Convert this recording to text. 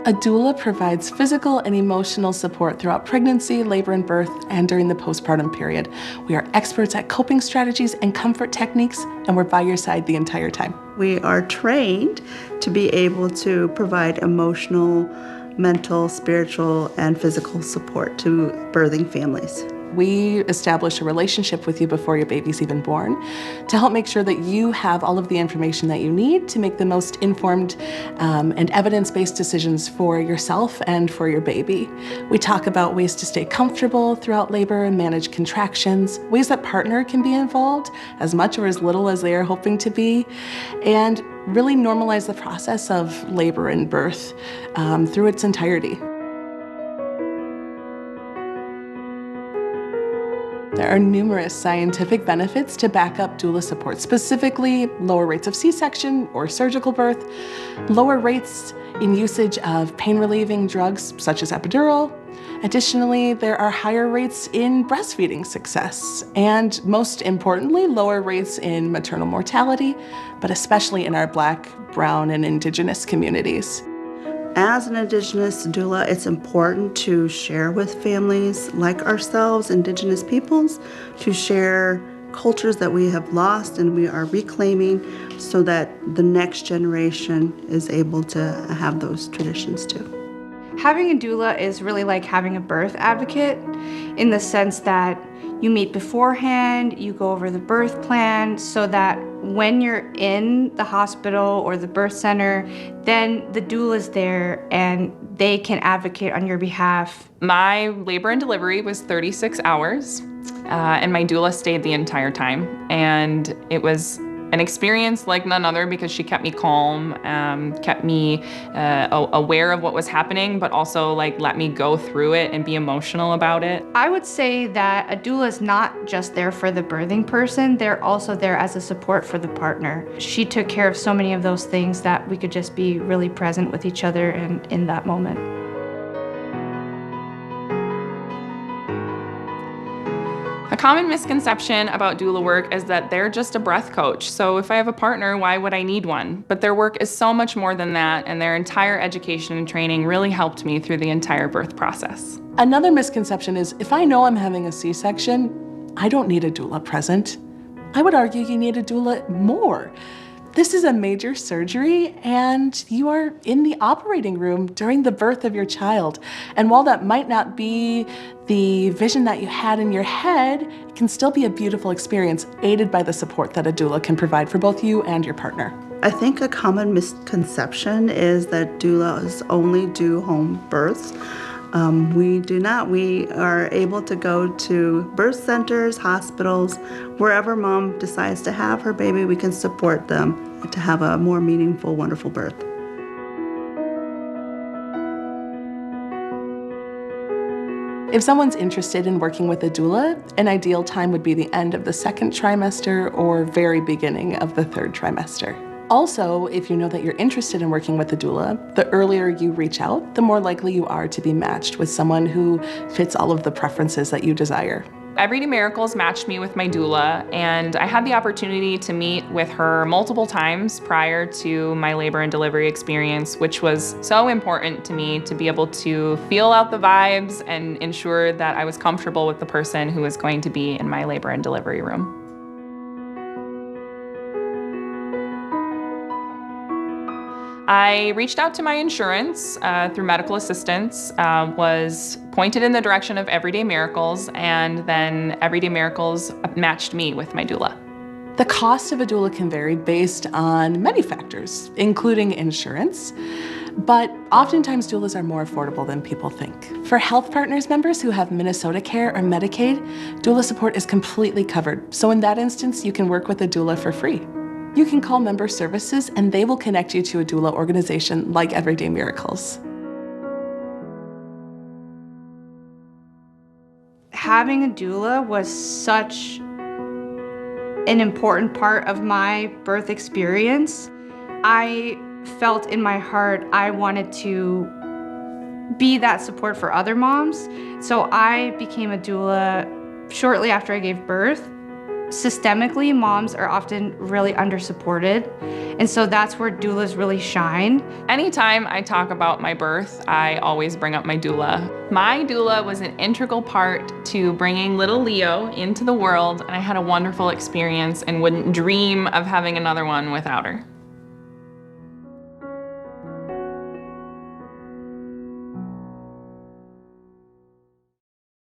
A doula provides physical and emotional support throughout pregnancy, labor and birth, and during the postpartum period. We are experts at coping strategies and comfort techniques, and we're by your side the entire time. We are trained to be able to provide emotional, mental, spiritual, and physical support to birthing families. We establish a relationship with you before your baby's even born to help make sure that you have all of the information that you need to make the most informed and evidence-based decisions for yourself and for your baby. We talk about ways to stay comfortable throughout labor and manage contractions, ways that partner can be involved as much or as little as they are hoping to be, and really normalize the process of labor and birth through its entirety. There are numerous scientific benefits to back up doula support, specifically lower rates of C-section or surgical birth, lower rates in usage of pain-relieving drugs such as epidural. Additionally, there are higher rates in breastfeeding success, and most importantly, lower rates in maternal mortality, but especially in our Black, Brown, and Indigenous communities. As an Indigenous doula, it's important to share with families like ourselves, Indigenous peoples, to share cultures that we have lost and we are reclaiming so that the next generation is able to have those traditions too. Having a doula is really like having a birth advocate in the sense that you meet beforehand, you go over the birth plan so that when you're in the hospital or the birth center, then the doula's there and they can advocate on your behalf. My labor and delivery was 36 hours, and my doula stayed the entire time. And it was an experience like none other because she kept me calm, kept me aware of what was happening, but also let me go through it and be emotional about it. I would say that a doula is not just there for the birthing person, they're also there as a support for the partner. She took care of so many of those things that we could just be really present with each other and in that moment. A common misconception about doula work is that they're just a breath coach. So if I have a partner, why would I need one? But their work is so much more than that, and their entire education and training really helped me through the entire birth process. Another misconception is if I know I'm having a C-section, I don't need a doula present. I would argue you need a doula more. This is a major surgery and you are in the operating room during the birth of your child. And while that might not be the vision that you had in your head, it can still be a beautiful experience aided by the support that a doula can provide for both you and your partner. I think a common misconception is that doulas only do home births. We do not. We are able to go to birth centers, hospitals, wherever mom decides to have her baby, we can support them to have a more meaningful, wonderful birth. If someone's interested in working with a doula, an ideal time would be the end of the second trimester or very beginning of the third trimester. Also, if you know that you're interested in working with a doula, the earlier you reach out, the more likely you are to be matched with someone who fits all of the preferences that you desire. Everyday Miracles matched me with my doula, and I had the opportunity to meet with her multiple times prior to my labor and delivery experience, which was so important to me to be able to feel out the vibes and ensure that I was comfortable with the person who was going to be in my labor and delivery room. I reached out to my insurance through medical assistance, was pointed in the direction of Everyday Miracles, and then Everyday Miracles matched me with my doula. The cost of a doula can vary based on many factors, including insurance, but oftentimes doulas are more affordable than people think. For HealthPartners members who have MinnesotaCare or Medicaid, doula support is completely covered, so in that instance, you can work with a doula for free. You can call member services and they will connect you to a doula organization like Everyday Miracles. Having a doula was such an important part of my birth experience. I felt in my heart I wanted to be that support for other moms. So I became a doula shortly after I gave birth. Systemically, moms are often really under-supported, and so that's where doulas really shine. Anytime I talk about my birth, I always bring up my doula. My doula was an integral part to bringing little Leo into the world, and I had a wonderful experience and wouldn't dream of having another one without her.